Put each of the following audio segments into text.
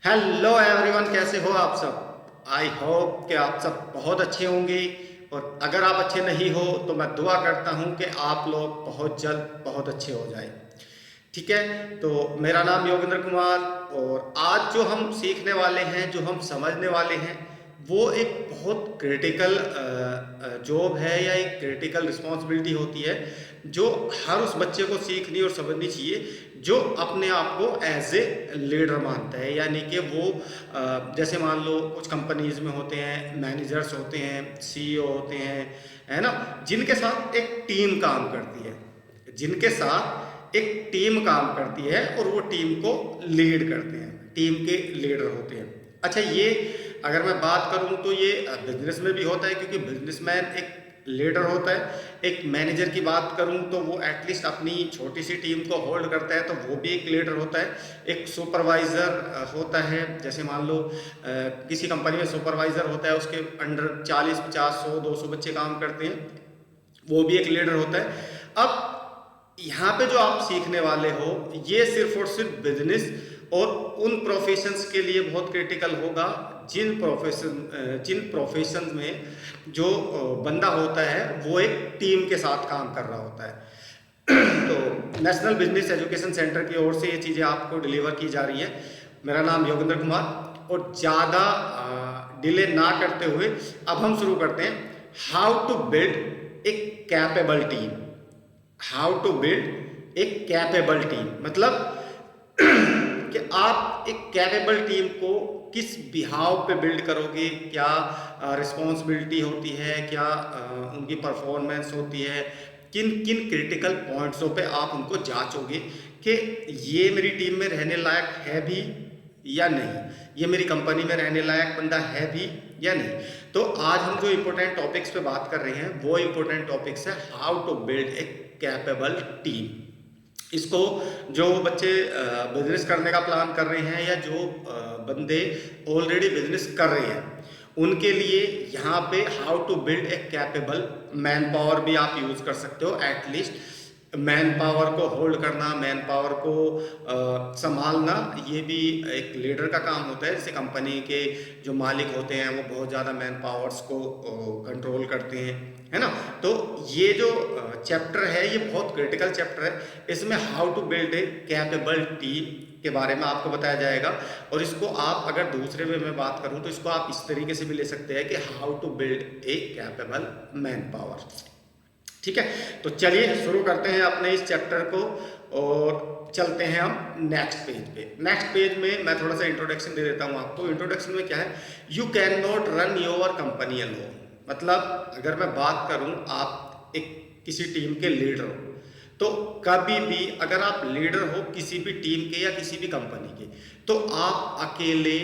Hello everyone, कैसे हो आप सब। आई होप कि आप सब बहुत अच्छे होंगे। और अगर आप अच्छे नहीं हो तो मैं दुआ करता हूं कि आप लोग बहुत जल्द बहुत अच्छे हो जाए। ठीक है, तो मेरा नाम योगेंद्र कुमार। और आज जो हम सीखने वाले हैं, जो हम समझने वाले हैं, वो एक बहुत क्रिटिकल जॉब है या एक क्रिटिकल रिस्पॉन्सिबिलिटी होती है जो हर उस बच्चे को सीखनी और समझनी चाहिए जो अपने आप को एज ए लीडर मानता है। यानी कि वो जैसे मान लो कुछ कंपनीज में होते हैं, मैनेजर्स होते हैं, सीईओ होते हैं, है ना, जिनके साथ एक टीम काम करती है, जिनके साथ एक टीम काम करती है और वो टीम को लीड करते हैं, टीम के लीडर होते हैं। अच्छा, ये अगर मैं बात करूं तो ये बिजनेस में भी होता है, क्योंकि बिजनेसमैन एक लीडर होता है। एक मैनेजर की बात करूं तो वो एटलीस्ट अपनी छोटी सी टीम को होल्ड करता है, तो वो भी एक लीडर होता है। एक सुपरवाइजर होता है, जैसे मान लो किसी कंपनी में सुपरवाइजर होता है, उसके अंडर 40 50 100 200 बच्चे काम करते हैं, वो भी एक लीडर होता है। अब यहाँ पे जो आप सीखने वाले हो, ये सिर्फ और सिर्फ बिजनेस और उन प्रोफेशंस के लिए बहुत क्रिटिकल होगा जिन प्रोफेशन में जो बंदा होता है वो एक टीम के साथ काम कर रहा होता है। तो नेशनल बिजनेस एजुकेशन सेंटर की ओर से ये चीज़ें आपको डिलीवर की जा रही है। मेरा नाम योगेंद्र कुमार, और ज़्यादा डिले ना करते हुए अब हम शुरू करते हैं। How to build a capable team. How to build एक कैपेबल टीम मतलब कि आप एक कैपेबल टीम को किस बिहाव पे बिल्ड करोगे, क्या रिस्पॉन्सिबिलिटी होती है, क्या उनकी परफॉर्मेंस होती है, किन किन क्रिटिकल पॉइंट्सों पे आप उनको जांचोगे कि ये मेरी टीम में रहने लायक है भी या नहीं, ये मेरी कंपनी में रहने लायक बंदा है भी या नहीं। तो आज हम जो इम्पोर्टेंट टॉपिक्स पे बात कर रहे हैं वो इम्पोर्टेंट टॉपिक्स है how to build a capable team. इसको जो बच्चे बिजनेस करने का प्लान कर रहे हैं या जो बंदे ऑलरेडी बिजनेस कर रहे हैं, उनके लिए यहाँ पे how to build a capable man power भी आप यूज कर सकते हो। एटलीस्ट मैन पावर को होल्ड करना, मैन पावर को संभालना, ये भी एक लीडर का काम होता है। जैसे कंपनी के जो मालिक होते हैं वो बहुत ज़्यादा मैन पावर्स को कंट्रोल करते हैं, है ना। तो ये जो चैप्टर है ये बहुत क्रिटिकल चैप्टर है। इसमें how to build a capable team के बारे में आपको बताया जाएगा। और इसको आप अगर दूसरे वे में बात करूं तो इसको आप इस तरीके से भी ले सकते हैं कि how to build a capable man power. ठीक है, तो चलिए शुरू करते हैं अपने इस चैप्टर को और चलते हैं हम नेक्स्ट पेज पे। नेक्स्ट पेज में मैं थोड़ा सा इंट्रोडक्शन दे देता हूं आपको। इंट्रोडक्शन में क्या है, you can not run your company alone. मतलब अगर मैं बात करूं, आप एक किसी टीम के लीडर हो, तो कभी भी अगर आप लीडर हो किसी भी टीम के या किसी भी कंपनी के, तो आप अकेले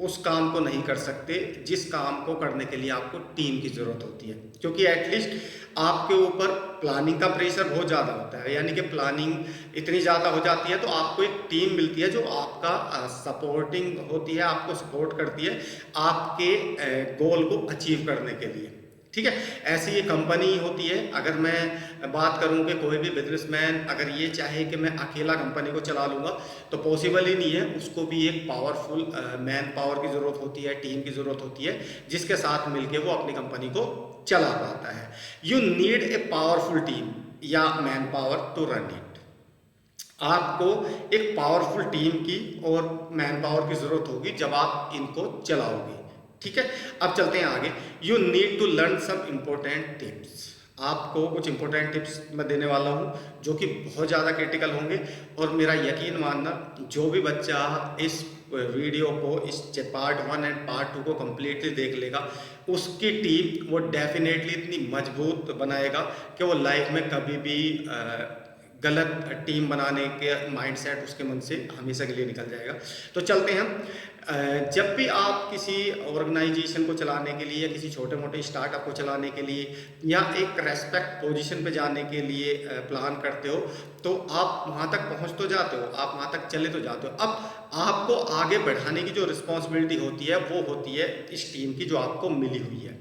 उस काम को नहीं कर सकते जिस काम को करने के लिए आपको टीम की जरूरत होती है। क्योंकि एटलीस्ट आपके ऊपर प्लानिंग का प्रेशर बहुत ज़्यादा होता है, यानी कि प्लानिंग इतनी ज़्यादा हो जाती है तो आपको एक टीम मिलती है जो आपका सपोर्टिंग होती है, आपको सपोर्ट करती है आपके गोल को अचीव करने के लिए। ठीक है, ऐसी ये कंपनी होती है। अगर मैं बात करूं कि कोई भी बिजनेसमैन अगर ये चाहे कि मैं अकेला कंपनी को चला लूँगा, तो पॉसिबल ही नहीं है। उसको भी एक पावरफुल मैन पावर की ज़रूरत होती है, टीम की ज़रूरत होती है, जिसके साथ मिलके वो अपनी कंपनी को चला पाता है। You need a powerful team या man power to run it. आपको एक पावरफुल टीम की और मैन पावर की ज़रूरत होगी जब आप इनको चलाओगे। ठीक है, अब चलते हैं आगे। You need to learn some important tips. आपको कुछ इंपॉर्टेंट टिप्स मैं देने वाला हूँ जो कि बहुत ज़्यादा क्रिटिकल होंगे। और मेरा यकीन मानना, जो भी बच्चा इस वीडियो को, इस पार्ट 1 एंड पार्ट 2 को कम्प्लीटली देख लेगा, उसकी टीम वो डेफिनेटली इतनी मजबूत बनाएगा कि वो लाइफ में कभी भी गलत टीम बनाने के माइंडसेट उसके मन से हमेशा के लिए निकल जाएगा। तो चलते हैं हम। जब भी आप किसी ऑर्गेनाइजेशन को चलाने के लिए या किसी छोटे मोटे स्टार्टअप को चलाने के लिए या एक रेस्पेक्ट पोजीशन पे जाने के लिए प्लान करते हो, तो आप वहाँ तक पहुँच तो जाते हो, आप वहाँ तक चले तो जाते हो। अब आपको आगे बढ़ाने की जो रिस्पॉन्सिबिलिटी होती है वो होती है इस टीम की जो आपको मिली हुई है।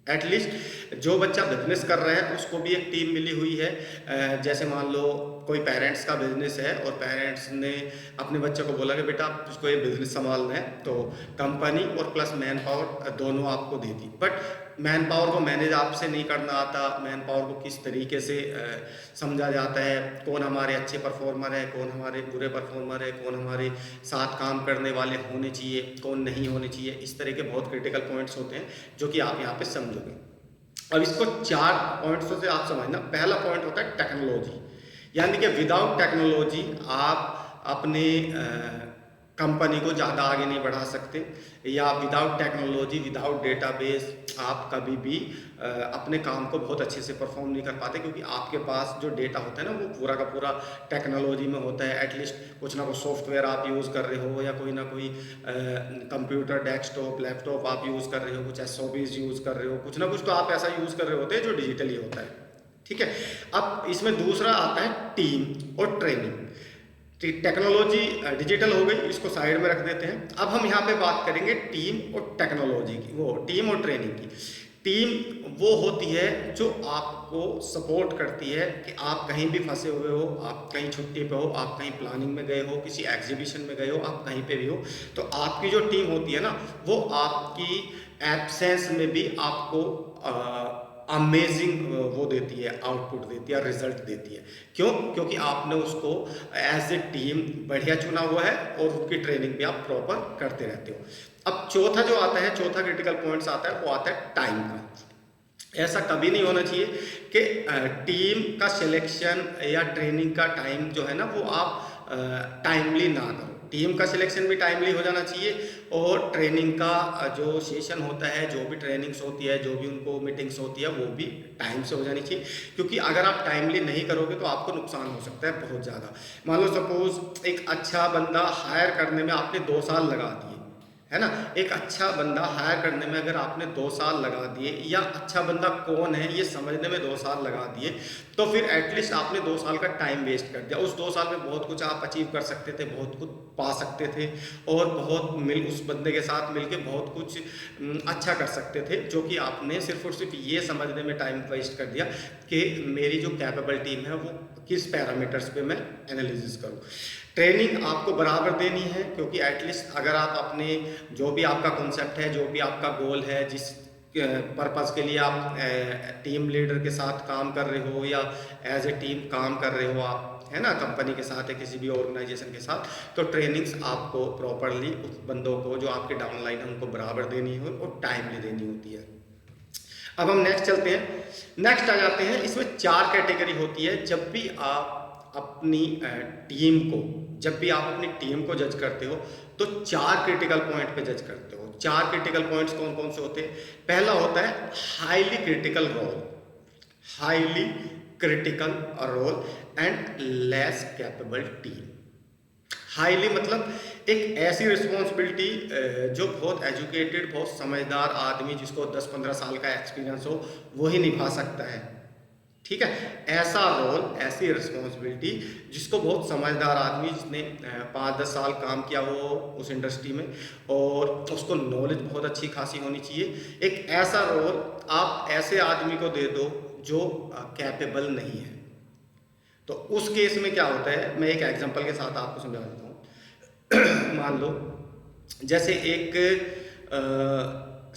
एटलीस्ट जो बच्चा बिजनेस कर रहा है उसको भी एक टीम मिली हुई है। जैसे मान लो कोई पेरेंट्स का बिजनेस है और पेरेंट्स ने अपने बच्चे को बोला कि बेटा तुझको ये बिजनेस संभालना है, तो कंपनी और प्लस मैन पावर दोनों आपको दे दी। बट मैन पावर को मैनेज आपसे नहीं करना आता, मैन पावर को किस तरीके से समझा जाता है, कौन हमारे अच्छे परफॉर्मर है, कौन हमारे बुरे परफॉर्मर है, कौन हमारे साथ काम करने वाले होने चाहिए, कौन नहीं होने चाहिए, इस तरह के बहुत क्रिटिकल पॉइंट्स होते हैं जो कि आप यहाँ पे समझोगे। अब इसको 4 पॉइंट्स से आप समझना। पहला पॉइंट होता है टेक्नोलॉजी, यानी कि विदाउट टेक्नोलॉजी आप अपने कंपनी को ज़्यादा आगे नहीं बढ़ा सकते, या विदाउट टेक्नोलॉजी, विदाउट डेटाबेस आप कभी भी अपने काम को बहुत अच्छे से परफॉर्म नहीं कर पाते, क्योंकि आपके पास जो डेटा होता है ना वो पूरा का पूरा टेक्नोलॉजी में होता है। एटलीस्ट कुछ ना कुछ सॉफ्टवेयर आप यूज़ कर रहे हो, या कोई ना कोई कंप्यूटर, डेस्कटॉप, लैपटॉप आप यूज़ कर रहे हो, कुछ SOPs यूज़ कर रहे हो, कुछ ना कुछ तो आप ऐसा यूज़ कर रहे होते हैं जो डिजिटली होता है। ठीक है, अब इसमें दूसरा आता है टीम और ट्रेनिंग। टेक्नोलॉजी डिजिटल हो गई, इसको साइड में रख देते हैं। अब हम यहाँ पे बात करेंगे टीम और टेक्नोलॉजी की, वो टीम और ट्रेनिंग की। टीम वो होती है जो आपको सपोर्ट करती है कि आप कहीं भी फंसे हुए हो, आप कहीं छुट्टी पे हो, आप कहीं प्लानिंग में गए हो, किसी एग्जीबिशन में गए हो, आप कहीं पे भी हो, तो आपकी जो टीम होती है ना वो आपकी एब्सेंस में भी आपको अमेजिंग वो देती है, आउटपुट देती है, रिजल्ट देती है। क्यों? क्योंकि आपने उसको एज ए टीम बढ़िया चुना हुआ है और उसकी ट्रेनिंग भी आप प्रॉपर करते रहते हो। अब चौथा जो आता है, चौथा क्रिटिकल पॉइंट्स आता है, वो आता है टाइम का। ऐसा कभी नहीं होना चाहिए कि टीम का सिलेक्शन या ट्रेनिंग का टाइम जो है ना वो आप टाइमली ना करो। टीम का सिलेक्शन भी टाइमली हो जाना चाहिए, और ट्रेनिंग का जो सेशन होता है, जो भी ट्रेनिंग्स होती है, जो भी उनको मीटिंग्स होती है, वो भी टाइम से हो जानी चाहिए। क्योंकि अगर आप टाइमली नहीं करोगे तो आपको नुकसान हो सकता है बहुत ज़्यादा। मान लो सपोज एक अच्छा बंदा हायर करने में आपने 2 साल लगा दिए, है ना, एक अच्छा बंदा हायर करने में अगर आपने 2 साल लगा दिए, या अच्छा बंदा कौन है ये समझने में 2 साल लगा दिए, तो फिर एटलीस्ट आपने 2 साल का टाइम वेस्ट कर दिया। उस 2 साल में बहुत कुछ आप अचीव कर सकते थे, बहुत कुछ पा सकते थे, और उस बंदे के साथ मिलके बहुत कुछ अच्छा कर सकते थे, जो कि आपने सिर्फ और सिर्फ ये समझने में टाइम वेस्ट कर दिया कि मेरी जो कैपेबल टीम है वो किस पैरामीटर्स पे मैं एनालिसिस करूँ। ट्रेनिंग आपको बराबर देनी है, क्योंकि एटलीस्ट अगर आप अपने जो भी आपका कॉन्सेप्ट है, जो भी आपका गोल है, जिस पर्पज़ के लिए आप टीम लीडर के साथ काम कर रहे हो या एज ए टीम काम कर रहे हो आप, है ना, कंपनी के साथ या किसी भी ऑर्गेनाइजेशन के साथ, तो ट्रेनिंग्स आपको प्रॉपरली उस बंदों को जो आपके डाउनलाइन है उनको बराबर देनी हो और टाइमली देनी होती है। अब हम नेक्स्ट चलते हैं, नेक्स्ट आ जाते हैं। इसमें 4 कैटेगरी होती है जब भी आप अपनी टीम को, जब भी आप अपनी टीम को जज करते हो तो 4 क्रिटिकल पॉइंट पे जज करते हो। 4 क्रिटिकल पॉइंट्स कौन कौन से होते हैं? पहला होता है highly critical role, highly critical role and less capable team. Highly मतलब एक ऐसी रिस्पॉन्सिबिलिटी जो बहुत एजुकेटेड, बहुत समझदार आदमी जिसको 10-15 साल का एक्सपीरियंस हो वो ही निभा सकता है। ठीक है, ऐसा रोल, ऐसी रिस्पॉन्सिबिलिटी जिसको बहुत समझदार आदमी जिसने 5-10 साल काम किया हो उस इंडस्ट्री में और उसको नॉलेज बहुत अच्छी खासी होनी चाहिए। एक ऐसा रोल आप ऐसे आदमी को दे दो जो कैपेबल नहीं है, तो उस केस में क्या होता है, मैं एक एग्जांपल के साथ आपको समझा देता हूँ। मान लो जैसे एक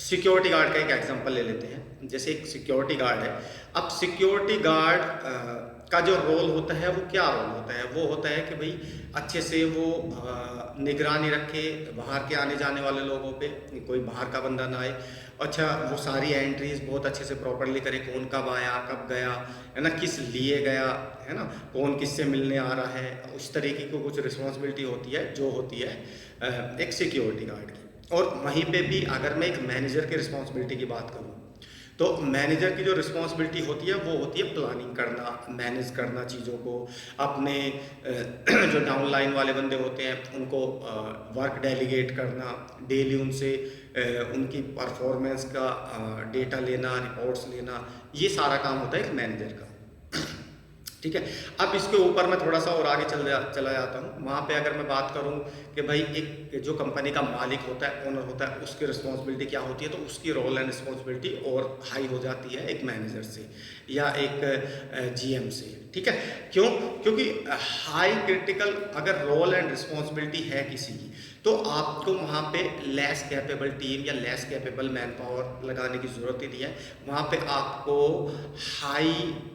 सिक्योरिटी गार्ड का एक एग्जांपल ले लेते हैं। जैसे एक सिक्योरिटी गार्ड है, अब सिक्योरिटी गार्ड का जो रोल होता है वो क्या रोल होता है? वो होता है कि भाई अच्छे से वो निगरानी रखे बाहर के आने जाने वाले लोगों पे, कोई बाहर का बंदा ना आए। अच्छा, वो सारी एंट्रीज बहुत अच्छे से प्रॉपरली करे, कौन कब आया, कब गया, है ना, किस लिए गया, है ना, कौन किससे मिलने आ रहा है, उस तरीके की कुछ रिस्पॉन्सिबिलिटी होती है जो होती है एक सिक्योरिटी गार्ड की। और वहीं पे भी अगर मैं एक मैनेजर की रिस्पॉन्सिबिलिटी की बात करूँ तो मैनेजर की जो रिस्पॉन्सिबिलिटी होती है वो होती है प्लानिंग करना, मैनेज करना चीज़ों को, अपने जो डाउनलाइन वाले बंदे होते हैं उनको वर्क डेलीगेट करना, डेली उनसे उनकी परफॉर्मेंस का डेटा लेना, रिपोर्ट्स लेना, ये सारा काम होता है एक मैनेजर का। ठीक है। अब इसके ऊपर मैं थोड़ा सा और आगे चला जाता हूँ। वहाँ पे अगर मैं बात करूँ कि भाई एक जो कंपनी का मालिक होता है, ओनर होता है, उसकी रिस्पॉन्सिबिलिटी क्या होती है, तो उसकी रोल एंड रिस्पॉन्सिबिलिटी और हाई हो जाती है एक मैनेजर से या एक जीएम से। ठीक है, क्यों? क्योंकि हाई क्रिटिकल अगर रोल एंड रिस्पॉन्सिबिलिटी है किसी की, तो आपको वहाँ पे लेस कैपेबल टीम या लेस कैपेबल मैन पावर लगाने की ज़रूरत ही नहीं है। वहाँ पे आपको हाई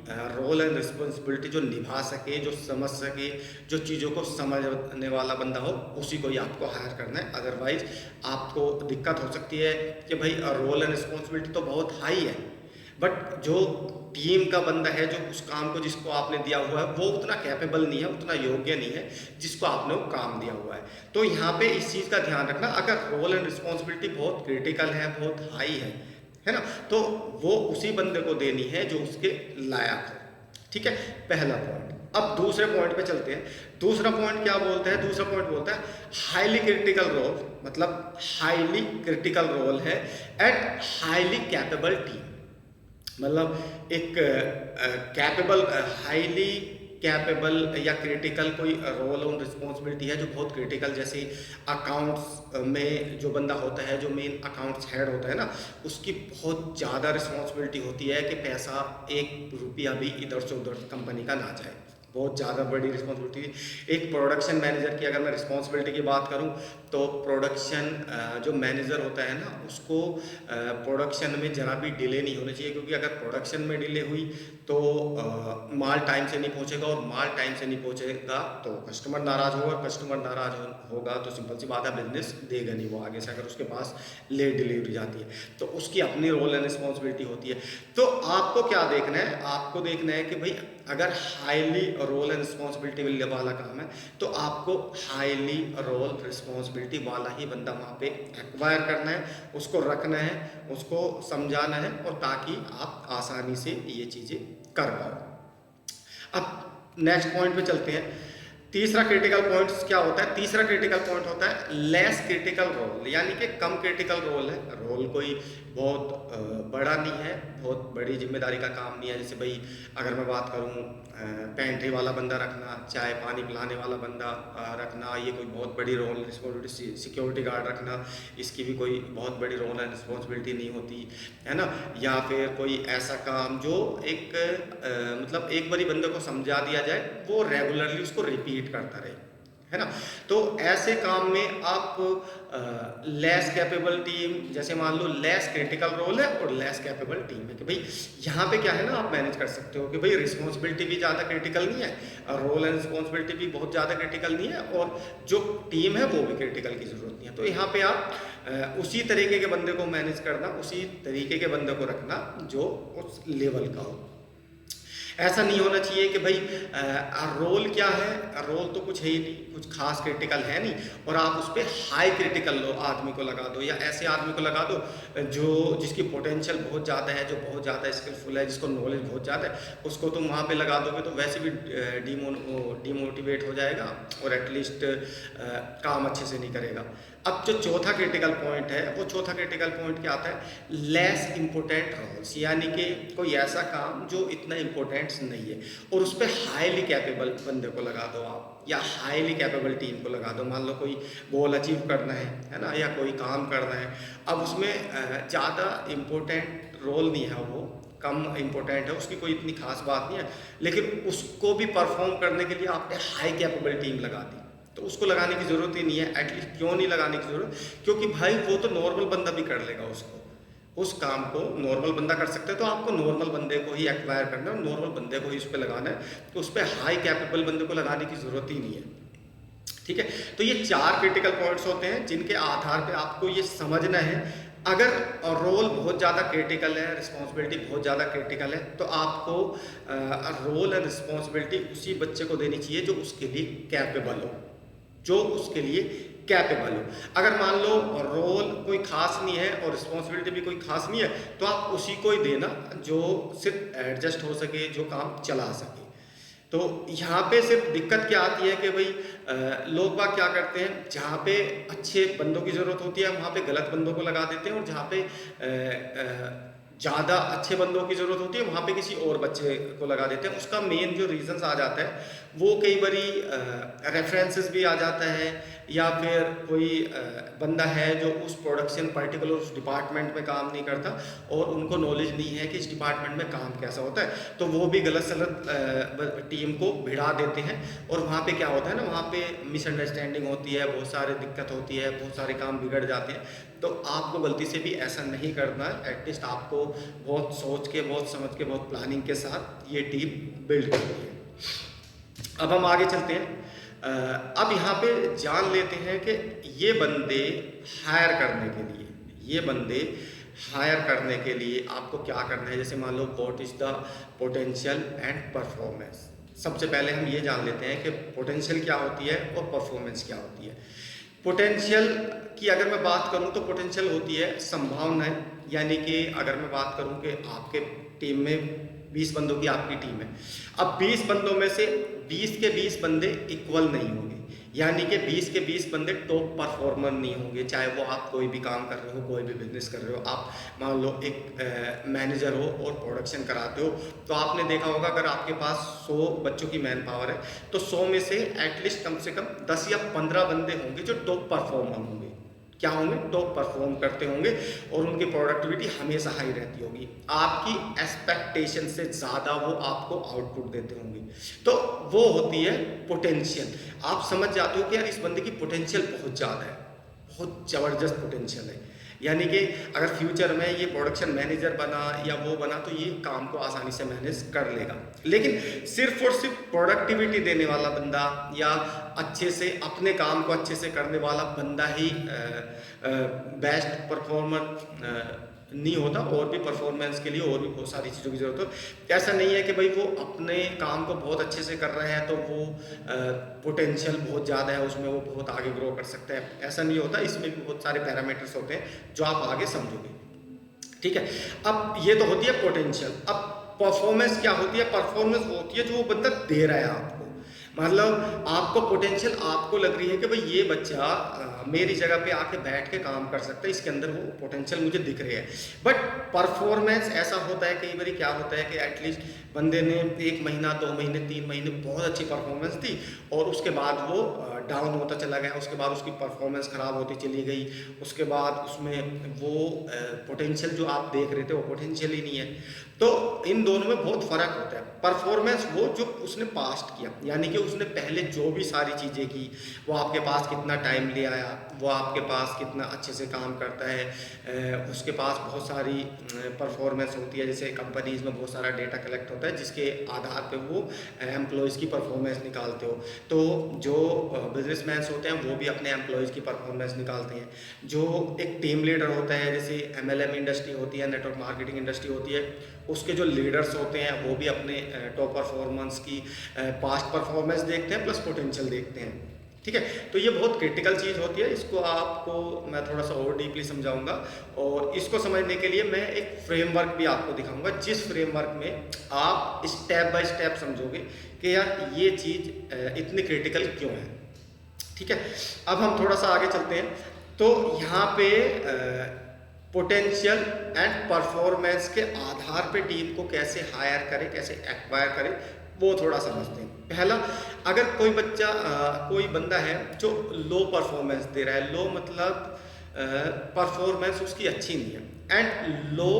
रोल एंड रिस्पॉन्सिबिलिटी जो निभा सके, जो समझ सके, जो चीज़ों को समझने वाला बंदा हो, उसी को ही आपको हायर करना है। अदरवाइज आपको दिक्कत हो सकती है कि भाई रोल एंड रिस्पॉन्सिबिलिटी तो बहुत हाई है, बट जो टीम का बंदा है, जो उस काम को जिसको आपने दिया हुआ है, वो उतना कैपेबल नहीं है, उतना योग्य नहीं है जिसको आपने वो काम दिया हुआ है। तो यहाँ पे इस चीज़ का ध्यान रखना, अगर रोल एंड रिस्पॉन्सिबिलिटी बहुत क्रिटिकल है, बहुत हाई है ना, तो वो उसी बंदे को देनी है जो उसके लायक हो। ठीक है, पहला पॉइंट। अब दूसरे पॉइंट पे चलते हैं। दूसरा पॉइंट क्या बोलता है? दूसरा पॉइंट बोलता है हाईली क्रिटिकल रोल, मतलब हाईली क्रिटिकल रोल है एट हाईली कैपेबल टीम। मतलब एक कैपेबल, हाईली कैपेबल या क्रिटिकल कोई रोल और रिस्पॉन्सिबिलिटी है जो बहुत क्रिटिकल, जैसे अकाउंट्स में जो बंदा होता है, जो मेन अकाउंट्स हेड होता है ना, उसकी बहुत ज़्यादा रिस्पॉन्सिबिलिटी होती है कि पैसा एक रुपया भी इधर से उधर कंपनी का ना जाए। बहुत ज़्यादा बड़ी रिस्पॉन्सिबिलिटी। एक प्रोडक्शन मैनेजर की अगर मैं रिस्पॉन्सिबिलिटी की बात करूं, तो प्रोडक्शन जो मैनेजर होता है ना, उसको प्रोडक्शन में ज़रा भी डिले नहीं होना चाहिए, क्योंकि अगर प्रोडक्शन में डिले हुई तो माल टाइम से नहीं पहुंचेगा, और माल टाइम से नहीं पहुंचेगा तो कस्टमर नाराज़ होगा, कस्टमर नाराज़ होगा तो सिंपल सी बात है, बिजनेस देगा नहीं वो आगे से, अगर उसके पास लेट डिलीवरी जाती है। तो उसकी अपनी रोल एंड रिस्पॉन्सिबिलिटी होती है। तो आपको क्या देखना है? आपको देखना है कि भाई अगर हाईली रोल एंड रिस्पॉन्सिबिलिटी वाला काम है, तो आपको हाईली रोल रिस्पॉन्सिबिलिटी वाला ही बंदा वहाँ पे एक्वायर करना है, उसको रखना है, उसको समझाना है, और ताकि आप आसानी से ये चीज़ें कर पाओ। अब नेक्स्ट पॉइंट पे चलते हैं। तीसरा क्रिटिकल पॉइंट क्या होता है? तीसरा क्रिटिकल पॉइंट होता है लेस क्रिटिकल रोल, यानी कि कम क्रिटिकल रोल है। रोल कोई बहुत बड़ा नहीं है, बहुत बड़ी जिम्मेदारी का काम नहीं है। जैसे भाई अगर मैं बात करूं, पेंट्री वाला बंदा रखना, चाय पानी पिलाने वाला बंदा रखना, ये कोई बहुत बड़ी रोल रिस्पॉन्सिबिलिटी। सिक्योरिटी गार्ड रखना, इसकी भी कोई बहुत बड़ी रोल एंड रिस्पॉन्सिबिलिटी नहीं होती है ना। या फिर कोई ऐसा काम जो एक मतलब एक बारी बंदे को समझा दिया जाए, वो रेगुलरली उसको रिपीट करता रहे, है ना। तो ऐसे काम में आप लेस कैपेबल टीम, जैसे मान लो लेस क्रिटिकल रोल है और लेस कैपेबल टीम है, कि भाई यहाँ पे क्या है ना, आप मैनेज कर सकते हो कि भाई रिस्पॉन्सिबिलिटी भी ज़्यादा क्रिटिकल नहीं है, रोल एंड रिस्पॉन्सिबिलिटी भी बहुत ज़्यादा क्रिटिकल नहीं है, और जो टीम है वो भी क्रिटिकल की ज़रूरत नहीं है। तो यहाँ पे आप उसी तरीके के बंदे को मैनेज करना, उसी तरीके के बंदे को रखना जो उस लेवल का हो। ऐसा नहीं होना चाहिए कि भाई रोल क्या है, रोल तो कुछ है ही नहीं, कुछ खास क्रिटिकल है नहीं, और आप उस पर हाई क्रिटिकल आदमी को लगा दो, या ऐसे आदमी को लगा दो जो जिसकी पोटेंशियल बहुत ज़्यादा है, जो बहुत ज़्यादा स्किलफुल है, जिसको नॉलेज बहुत ज़्यादा है, उसको तुम वहाँ पे लगा दोगे तो वैसे भी डिमोटिवेट हो जाएगा, और एटलीस्ट काम अच्छे से नहीं करेगा। अब जो चौथा क्रिटिकल पॉइंट है, वो चौथा क्रिटिकल पॉइंट क्या आता है? लेस इम्पोर्टेंट रोल्स, यानी कि कोई ऐसा काम जो इतना इम्पोर्टेंट नहीं है, और उस पर हाईली कैपेबल बंदे को लगा दो आप, या हाईली कैपेबल टीम को लगा दो। मान लो कोई गोल अचीव करना है ना, या कोई काम करना है, अब उसमें ज़्यादा इम्पोर्टेंट रोल नहीं है, वो कम इम्पोर्टेंट है, उसकी कोई इतनी खास बात नहीं है, लेकिन उसको भी परफॉर्म करने के लिए आपने हाई कैपेबल टीम लगा दी, तो उसको लगाने की ज़रूरत ही नहीं है। एटलीस्ट क्यों नहीं लगाने की ज़रूरत? क्योंकि भाई वो तो नॉर्मल बंदा भी कर लेगा उसको, उस काम को नॉर्मल बंदा कर सकते हैं। तो आपको नॉर्मल बंदे को ही एक्वायर करना है, नॉर्मल बंदे को ही उस पर लगाना है, तो उस पर हाई कैपेबल बंदे को लगाने की ज़रूरत ही नहीं है। ठीक है, तो ये 4 क्रिटिकल पॉइंट्स होते हैं जिनके आधार पर आपको ये समझना है। अगर रोल बहुत ज़्यादा क्रिटिकल है, रिस्पॉन्सिबिलिटी बहुत ज़्यादा क्रिटिकल है, तो आपको रोल एंड रिस्पॉन्सिबिलिटी उसी बच्चे को देनी चाहिए जो उसके लिए कैपेबल हो, जो उसके लिए कैपेबल हो। अगर मान लो रोल कोई खास नहीं है और रिस्पॉन्सिबिलिटी भी कोई खास नहीं है, तो आप उसी को ही देना जो सिर्फ एडजस्ट हो सके, जो काम चला सके। तो यहाँ पे सिर्फ दिक्कत क्या आती है कि भाई लोग बाग क्या करते हैं, जहाँ पे अच्छे बंदों की ज़रूरत होती है वहाँ पे गलत बंदों को लगा देते हैं, और जहाँ पे ज़्यादा अच्छे बंदों की ज़रूरत होती है, वहाँ पे किसी और बच्चे को लगा देते हैं। उसका मेन जो रीज़न्स आ जाता है वो कई बारी रेफरेंसेस भी आ जाता है, या फिर कोई बंदा है जो उस प्रोडक्शन पर्टिकुलर उस डिपार्टमेंट में काम नहीं करता और उनको नॉलेज नहीं है कि इस डिपार्टमेंट में काम कैसा होता है, तो वो भी गलत सलत टीम को भिड़ा देते हैं। और वहाँ पे क्या होता है ना, वहाँ पे मिसअंडरस्टैंडिंग होती है, बहुत सारी दिक्कत होती है, बहुत सारे काम बिगड़ जाते हैं। तो आपको गलती से भी ऐसा नहीं करना है। एटलीस्ट आपको बहुत सोच के, बहुत समझ के, बहुत प्लानिंग के साथ ये टीम बिल्ड करनी है। अब हम आगे चलते हैं। अब यहाँ पे जान लेते हैं कि ये बंदे हायर करने के लिए, ये बंदे हायर करने के लिए आपको क्या करना है। जैसे मान लो what is the potential and performance. सबसे पहले हम ये जान लेते हैं कि पोटेंशियल क्या होती है और परफॉर्मेंस क्या होती है। पोटेंशियल की अगर मैं बात करूं तो पोटेंशियल होती है संभावनाएं, यानी कि अगर मैं बात करूं कि आपके टीम में 20 बंदों की आपकी टीम है। अब 20 बंदों में से 20 के 20 बंदे इक्वल नहीं होंगे, यानी कि 20 के 20 बंदे टॉप परफॉर्मर नहीं होंगे। चाहे वो आप कोई भी काम कर रहे हो, कोई भी बिजनेस कर रहे हो, आप मान लो एक मैनेजर हो और प्रोडक्शन कराते हो, तो आपने देखा होगा अगर आपके पास 100 बच्चों की मैन पावर है तो 100 में से एटलीस्ट कम से कम 10 या 15 बंदे होंगे जो टॉप परफॉर्मर होंगे। क्या होंगे? टॉप परफॉर्म करते होंगे और उनकी प्रोडक्टिविटी हमेशा हाई रहती होगी। आपकी एक्सपेक्टेशन से ज़्यादा वो आपको आउटपुट देते होंगे। तो वो होती है पोटेंशियल। आप समझ जाते हो कि यार इस बंदे की पोटेंशियल बहुत ज़्यादा है, बहुत ज़बरदस्त पोटेंशियल है, यानी कि अगर फ्यूचर में ये प्रोडक्शन मैनेजर बना या वो बना तो ये काम को आसानी से मैनेज कर लेगा। लेकिन सिर्फ और सिर्फ प्रोडक्टिविटी देने वाला बंदा या अच्छे से अपने काम को अच्छे से करने वाला बंदा ही बेस्ट परफॉर्मर नहीं होता। और भी परफॉर्मेंस के लिए और भी बहुत सारी चीज़ों की ज़रूरत हो। ऐसा नहीं है कि भाई वो अपने काम को बहुत अच्छे से कर रहे हैं तो वो पोटेंशियल बहुत ज़्यादा है, उसमें वो बहुत आगे ग्रो कर सकते हैं, ऐसा नहीं होता। इसमें भी बहुत सारे पैरामीटर्स होते हैं जो आप आगे समझोगे। ठीक है, अब ये तो होती है पोटेंशियल। अब परफॉर्मेंस क्या होती है? परफॉर्मेंस वो होती है जो वो बंदा दे रहा है आपको। मतलब आपको पोटेंशियल आपको लग रही है कि भाई ये बच्चा मेरी जगह पे आके बैठ के काम कर सकता है, इसके अंदर वो पोटेंशियल मुझे दिख रही है। बट परफॉर्मेंस ऐसा होता है, कई बार क्या होता है कि एटलीस्ट बंदे ने 1 महीना 2 महीने 3 महीने बहुत अच्छी परफॉर्मेंस दी और उसके बाद वो डाउन होता चला गया, उसके बाद उसकी परफॉर्मेंस ख़राब होती चली गई, उसके बाद उसमें वो पोटेंशियल जो आप देख रहे थे वो पोटेंशियल ही नहीं है। तो इन दोनों में बहुत फ़र्क होता है। परफॉर्मेंस वो जो उसने पास्ट किया, यानी कि उसने पहले जो भी सारी चीज़ें की, वो आपके पास कितना टाइम ले आया, वो आपके पास कितना अच्छे से काम करता है, उसके पास बहुत सारी परफॉर्मेंस होती है। जैसे कंपनीज़ में बहुत सारा डेटा कलेक्ट होता है जिसके आधार पे वो एम्प्लॉयज़ की परफॉर्मेंस निकालते हो। तो जो बिजनेसमैन होते हैं वो भी अपने एम्प्लॉयज़ की परफॉर्मेंस निकालते हैं। जो एक टीम लीडर होता है, जैसे MLM इंडस्ट्री होती है, नेटवर्क मार्केटिंग इंडस्ट्री होती है, उसके जो लीडर्स होते हैं वो भी अपने टॉप परफॉर्मेंस की पास्ट परफॉर्मेंस देखते हैं प्लस पोटेंशियल देखते हैं। ठीक है, तो ये बहुत क्रिटिकल चीज़ होती है। इसको आपको मैं थोड़ा सा और डीपली समझाऊंगा और इसको समझने के लिए मैं एक फ्रेमवर्क भी आपको दिखाऊंगा, जिस फ्रेमवर्क में आप स्टेप बाय स्टेप समझोगे कि यार ये चीज़ इतनी क्रिटिकल क्यों है। ठीक है, अब हम थोड़ा सा आगे चलते हैं। तो यहाँ पे पोटेंशियल एंड परफॉर्मेंस के आधार पे टीम को कैसे हायर करें, कैसे एक्वायर करें, वो थोड़ा समझते हैं। पहला, अगर कोई बच्चा कोई बंदा है जो लो परफॉर्मेंस दे रहा है, लो मतलब परफॉर्मेंस उसकी अच्छी नहीं है, एंड लो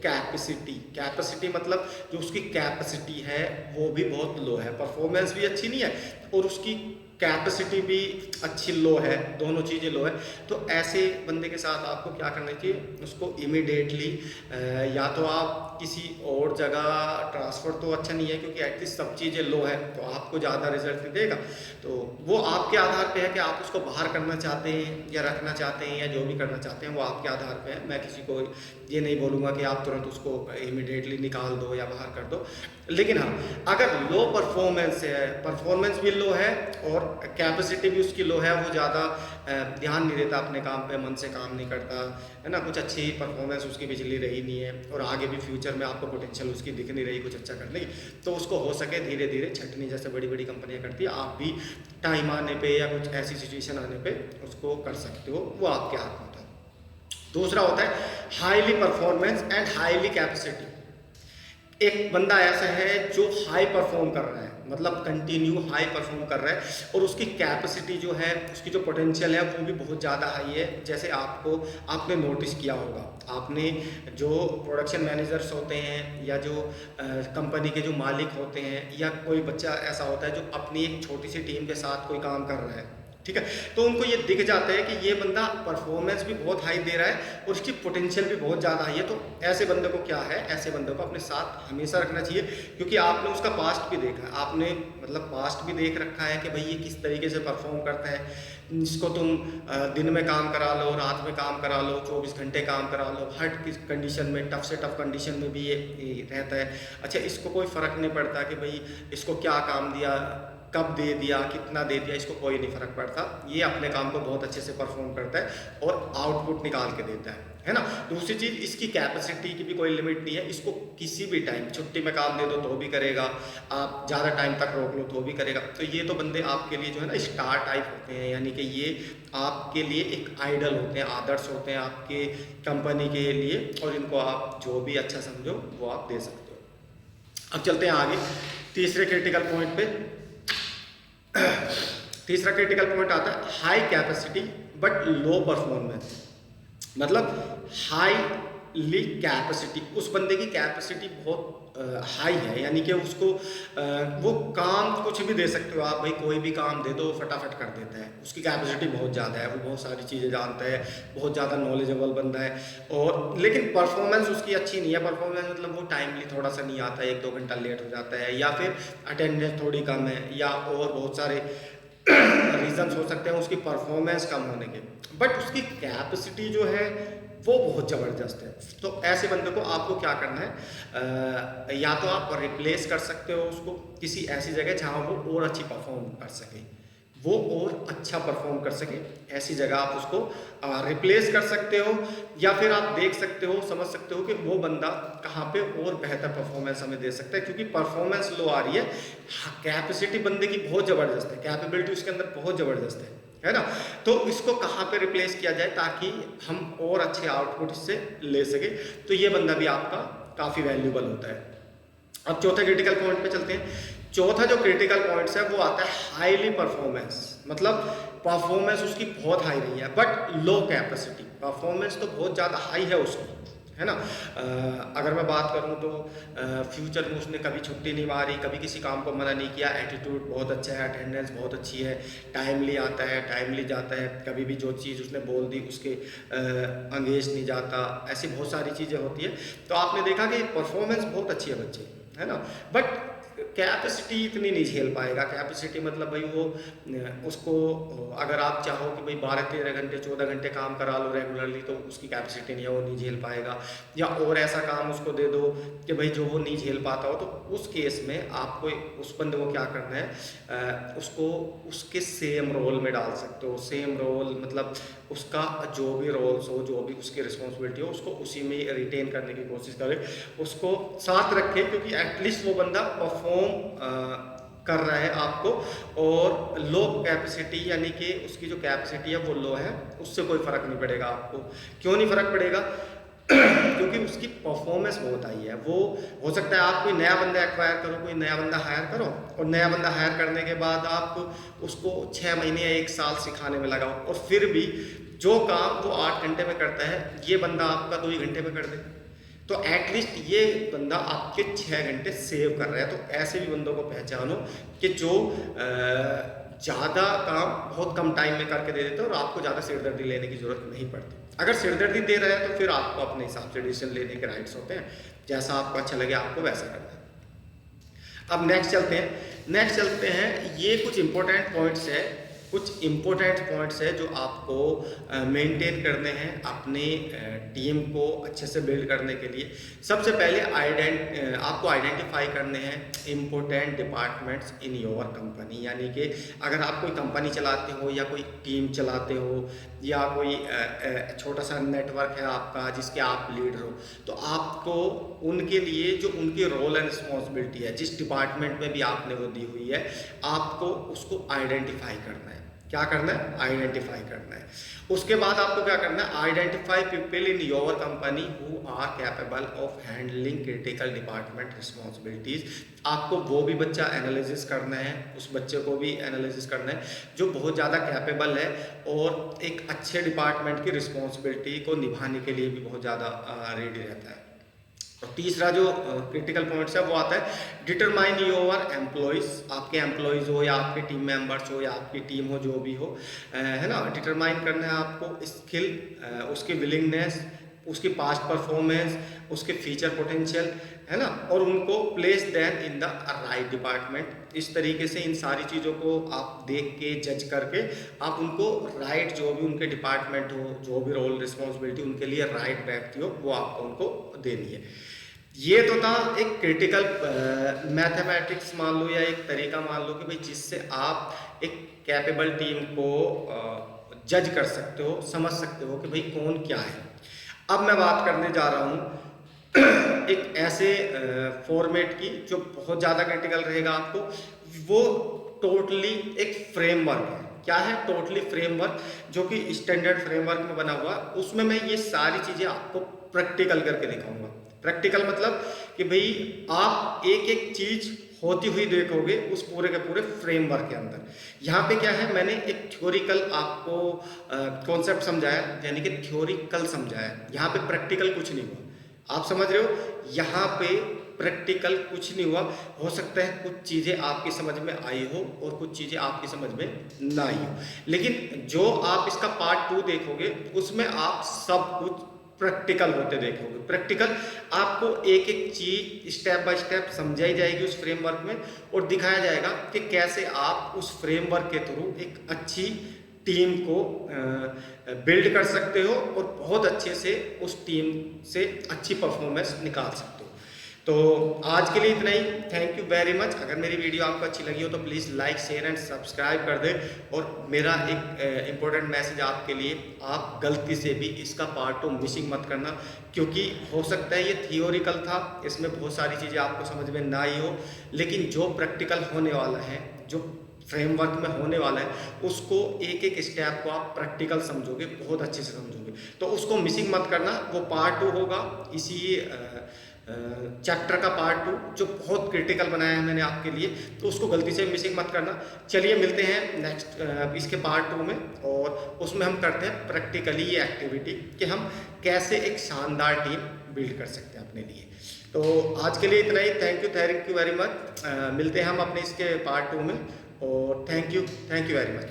कैपेसिटी मतलब जो उसकी कैपेसिटी है वो भी बहुत लो है, परफॉर्मेंस भी अच्छी नहीं है और उसकी कैपेसिटी भी अच्छी लो है, दोनों चीज़ें लो है। तो ऐसे बंदे के साथ आपको क्या करना चाहिए, उसको इमीडिएटली या तो आप किसी और जगह ट्रांसफ़र, तो अच्छा नहीं है क्योंकि एटलीस्ट सब चीज़ें लो है तो आपको ज़्यादा रिजल्ट नहीं देगा। तो वो आपके आधार पे है कि आप उसको बाहर करना चाहते हैं या रखना चाहते हैं या जो भी करना चाहते हैं वो आपके आधार पे है। मैं किसी को ये नहीं बोलूँगा कि आप तुरंत उसको इमीडिएटली निकाल दो या बाहर कर दो। लेकिन हाँ, अगर लो परफॉर्मेंस है, परफॉर्मेंस भी लो है और कैपेसिटी भी उसकी लो है, वो ज़्यादा ध्यान नहीं देता अपने काम पे, मन से काम नहीं करता है ना, कुछ अच्छी परफॉर्मेंस उसकी पिछली रही नहीं है और आगे भी फ्यूचर में आपको पोटेंशियल उसकी दिख नहीं रही कुछ अच्छा करने की, तो उसको हो सके धीरे धीरे छटनी जैसे बड़ी बड़ी कंपनियां करती है, आप भी टाइम आने पे या कुछ ऐसी सिचुएशन आने पे उसको कर सकते हो, वो आपके हाथ में होता है। दूसरा होता है highly performance and highly capacity. एक बंदा ऐसा है जो हाई परफॉर्म कर रहा है, मतलब कंटिन्यू हाई परफॉर्म कर रहा है और उसकी कैपेसिटी जो है, उसकी जो पोटेंशियल है वो भी बहुत ज़्यादा हाई है। जैसे आपने नोटिस किया होगा, आपने जो प्रोडक्शन मैनेजर्स होते हैं या जो कंपनी के जो मालिक होते हैं या कोई बच्चा ऐसा होता है जो अपनी एक छोटी सी टीम के साथ कोई काम कर रहा है, ठीक है, तो उनको ये दिख जाता है कि ये बंदा परफॉर्मेंस भी बहुत हाई दे रहा है और उसकी पोटेंशियल भी बहुत ज़्यादा हाई है। तो ऐसे बंदे को क्या है, ऐसे बंदे को अपने साथ हमेशा रखना चाहिए, क्योंकि आपने उसका पास्ट भी देखा है, आपने मतलब पास्ट भी देख रखा है कि भाई ये किस तरीके से परफॉर्म करता है। इसको तुम दिन में काम करा लो, रात में काम करा लो, 24 घंटे काम करा लो, हर किस कंडीशन में, टफ से टफ कंडीशन में भी ये रहता है। अच्छा, इसको कोई फ़र्क नहीं पड़ता कि भाई इसको क्या काम दिया, कब दे दिया, कितना दे दिया, इसको कोई नहीं फ़र्क पड़ता। ये अपने काम को बहुत अच्छे से परफॉर्म करता है और आउटपुट निकाल के देता है ना। दूसरी चीज़, इसकी कैपेसिटी की भी कोई लिमिट नहीं है, इसको किसी भी टाइम छुट्टी में काम दे दो तो भी करेगा, आप ज़्यादा टाइम तक रोक लो तो भी करेगा। तो ये तो बंदे आपके लिए जो है ना स्टार टाइप होते हैं, यानी कि ये आपके लिए एक आइडल होते हैं, आदर्श होते हैं आपके कंपनी के लिए, और इनको आप जो भी अच्छा समझो वो आप दे सकते हो। अब चलते हैं आगे तीसरे क्रिटिकल पॉइंट पे। तीसरा क्रिटिकल पॉइंट आता है high capacity but low performance. मतलब हाईली कैपेसिटी, उस बंदे की कैपेसिटी बहुत हाई है, यानी कि उसको वो काम कुछ भी दे सकते हो आप, भाई कोई भी काम दे दो फटाफट कर देता है, उसकी कैपेसिटी बहुत ज़्यादा है, वो बहुत सारी चीज़ें जानता है, बहुत ज़्यादा नॉलेजेबल बंदा है। और लेकिन परफॉर्मेंस उसकी अच्छी नहीं है। परफॉर्मेंस मतलब वो टाइमली थोड़ा सा नहीं आता है, 1-2 घंटा लेट हो जाता है, या फिर अटेंडेंस थोड़ी कम है, या और बहुत सारे रीजंस हो सकते हैं उसकी परफॉर्मेंस कम होने के, बट उसकी कैपेसिटी जो है वो बहुत ज़बरदस्त है। तो ऐसे बंदे को आपको क्या करना है, या तो आप रिप्लेस कर सकते हो उसको किसी ऐसी जगह जहाँ वो और अच्छी परफॉर्म कर सके, वो और अच्छा परफॉर्म कर सके, ऐसी जगह आप उसको रिप्लेस कर सकते हो, या फिर आप देख सकते हो, समझ सकते हो कि वो बंदा कहाँ पे और बेहतर परफॉर्मेंस हमें दे सकता है, क्योंकि परफॉर्मेंस लो आ रही है, कैपेसिटी बंदे की बहुत ज़बरदस्त है, कैपेबिलिटी उसके अंदर बहुत ज़बरदस्त है ना। तो इसको कहाँ पे रिप्लेस किया जाए ताकि हम और अच्छे आउटपुट इससे ले सके, तो ये बंदा भी आपका काफ़ी वैल्यूबल होता है। अब चौथे क्रिटिकल पॉइंट पे चलते हैं। चौथा जो क्रिटिकल पॉइंट्स है वो आता है हाईली परफॉर्मेंस। मतलब परफॉर्मेंस उसकी बहुत हाई रही है बट लो कैपेसिटी। परफॉर्मेंस तो बहुत ज़्यादा हाई है उसकी, है ना। अगर मैं बात करूं तो फ्यूचर में उसने कभी छुट्टी नहीं मारी, कभी किसी काम को मना नहीं किया, एटीट्यूड बहुत अच्छा है, अटेंडेंस बहुत अच्छी है, टाइमली आता है, टाइमली जाता है, कभी भी जो चीज़ उसने बोल दी उसके अंगेज नहीं जाता, ऐसी बहुत सारी चीज़ें होती है। तो आपने देखा कि परफॉर्मेंस बहुत अच्छी है बच्चे, है ना, बट कैपेसिटी इतनी नहीं झेल पाएगा। कैपेसिटी मतलब भाई वो उसको अगर आप चाहो कि भाई 12-13 घंटे 14 घंटे काम करा लो रेगुलरली, तो उसकी कैपेसिटी नहीं है, वो नहीं झेल पाएगा। या और ऐसा काम उसको दे दो कि भाई जो वो नहीं झेल पाता हो, तो उस केस में आपको उस बंदे को क्या करना है, उसको उसके सेम रोल में डाल सकते हो। सेम रोल मतलब उसका जो भी रोल्स हो, जो भी उसकी रिस्पॉन्सिबिलिटी हो, उसको उसी में रिटेन करने की कोशिश करें, उसको साथ रखें, क्योंकि एटलीस्ट वो बंदा परफॉर्म कर रहा है आपको। और लो कैपेसिटी यानी कि उसकी जो कैपेसिटी है वो लो है, उससे कोई फ़र्क नहीं पड़ेगा आपको। क्यों नहीं फ़र्क पड़ेगा? क्योंकि उसकी परफॉर्मेंस बहुत आई है। वो हो सकता है आप कोई नया बंदा एक्वायर करो, कोई नया बंदा हायर करो, और नया बंदा हायर करने के बाद आप उसको 6 महीने या 1 साल सिखाने में लगाओ, और फिर भी जो काम वो 8 घंटे में करता है ये बंदा आपका 2 ही घंटे में कर दे, तो एटलीस्ट ये बंदा आपके 6 घंटे सेव कर रहा है। तो ऐसे भी बंदों को पहचानो कि जो ज़्यादा काम बहुत कम टाइम में करके दे देते हैं और आपको ज़्यादा सिरदर्दी लेने की ज़रूरत नहीं पड़ती। अगर सिरदर्दी दे रहा है तो फिर आपको अपने हिसाब से डिसीजन लेने के राइट्स होते हैं, जैसा आपको अच्छा लगे आपको वैसा करना है। अब नेक्स्ट चलते हैं। ये कुछ इंपॉर्टेंट पॉइंट्स है, कुछ इम्पोर्टेंट पॉइंट्स है जो आपको मेंटेन करने हैं अपने टीम को अच्छे से बिल्ड करने के लिए। सबसे पहले आपको आइडेंटिफाई करने हैं important departments in your company. यानी कि अगर आप कोई कंपनी चलाते हो या कोई टीम चलाते हो या कोई छोटा सा नेटवर्क है आपका जिसके आप लीडर हो, तो आपको उनके लिए जो उनकी रोल एंड रिस्पॉन्सिबिलिटी है, जिस डिपार्टमेंट में भी आपने वो दी हुई है, आपको उसको आइडेंटिफाई करना है। क्या करना है, आइडेंटिफाई करना है। उसके बाद आपको क्या करना है, identify people in your company who are capable of handling critical department responsibilities. आपको वो भी बच्चा एनालिसिस करना है, उस बच्चे को भी एनालिसिस करना है जो बहुत ज़्यादा कैपेबल है और एक अच्छे डिपार्टमेंट की रिस्पॉन्सिबिलिटी को निभाने के लिए भी बहुत ज़्यादा रेडी रहता है। और तीसरा जो क्रिटिकल पॉइंट्स है वो आता है डिटरमाइन योर एम्प्लॉयज़। आपके एम्प्लॉयज़ हो या आपके टीम मेंबर्स हो या आपकी टीम हो, जो भी हो, है ना, डिटरमाइन करना है आपको स्किल, उसकी विलिंगनेस, उसकी पास्ट परफॉर्मेंस, उसके फीचर पोटेंशियल, है ना, और उनको place then in the right department. इस तरीके से इन सारी चीज़ों को आप देख के जज करके आप उनको राइट, जो भी उनके डिपार्टमेंट हो, जो भी रोल रिस्पॉन्सिबिलिटी उनके लिए राइट बैठती हो, वो आपको उनको देनी है। ये तो था एक क्रिटिकल मैथमेटिक्स मान लो, या एक तरीका मान लो कि भाई जिससे आप एक कैपेबल टीम को जज कर सकते हो, समझ सकते हो कि भाई कौन क्या है। अब मैं बात करने जा रहा हूँ एक ऐसे फॉर्मेट की जो बहुत ज़्यादा क्रिटिकल रहेगा आपको। वो टोटली एक फ्रेमवर्क है। क्या है, टोटली फ्रेमवर्क, जो कि स्टैंडर्ड फ्रेमवर्क में बना हुआ। उसमें मैं ये सारी चीज़ें आपको प्रैक्टिकल करके दिखाऊंगा। प्रैक्टिकल मतलब कि भाई आप एक एक चीज़ होती हुई देखोगे उस पूरे के पूरे फ्रेमवर्क के अंदर। यहाँ पे क्या है, मैंने एक थ्योरिकल आपको कॉन्सेप्ट समझाया, यानी कि थ्योरिकल समझाया। यहाँ पे प्रैक्टिकल कुछ नहीं हुआ, आप समझ रहे हो। यहाँ पे प्रैक्टिकल कुछ नहीं हुआ। हो सकता है कुछ चीज़ें आपकी समझ में आई हो और कुछ चीज़ें आपकी समझ में ना आई हो, लेकिन जो आप इसका पार्ट 2 देखोगे उसमें आप सब कुछ प्रैक्टिकल होते देखोगे। प्रैक्टिकल आपको एक एक चीज स्टेप बाय स्टेप समझाई जाएगी उस फ्रेमवर्क में, और दिखाया जाएगा कि कैसे आप उस फ्रेमवर्क के थ्रू एक अच्छी टीम को बिल्ड कर सकते हो और बहुत अच्छे से उस टीम से अच्छी परफॉर्मेंस निकाल सकते हो। तो आज के लिए इतना ही। Thank you very much. अगर मेरी वीडियो आपको अच्छी लगी हो तो please like, share and subscribe कर दें। और मेरा एक इम्पोर्टेंट मैसेज आपके लिए, आप गलती से भी इसका पार्ट 2 मिसिंग मत करना, क्योंकि हो सकता है ये थियोरिकल था, इसमें बहुत सारी चीज़ें आपको समझ में ना आई हो, लेकिन जो प्रैक्टिकल होने वाला है, जो फ्रेमवर्क में होने वाला है, उसको एक एक स्टेप को आप प्रैक्टिकल समझोगे, बहुत अच्छे से समझोगे। तो उसको मिसिंग मत करना। वो पार्ट 2 होगा इसी चैप्टर का पार्ट 2, जो बहुत क्रिटिकल बनाया है मैंने आपके लिए, तो उसको गलती से मिसिंग मत करना। चलिए मिलते हैं नेक्स्ट इसके पार्ट 2 में, और उसमें हम करते हैं प्रैक्टिकली ये एक्टिविटी कि हम कैसे एक शानदार टीम बिल्ड कर सकते हैं अपने लिए। तो आज के लिए इतना ही। Thank you very much. मिलते हैं हम अपने इसके पार्ट 2 में, और थैंक यू वेरी मच।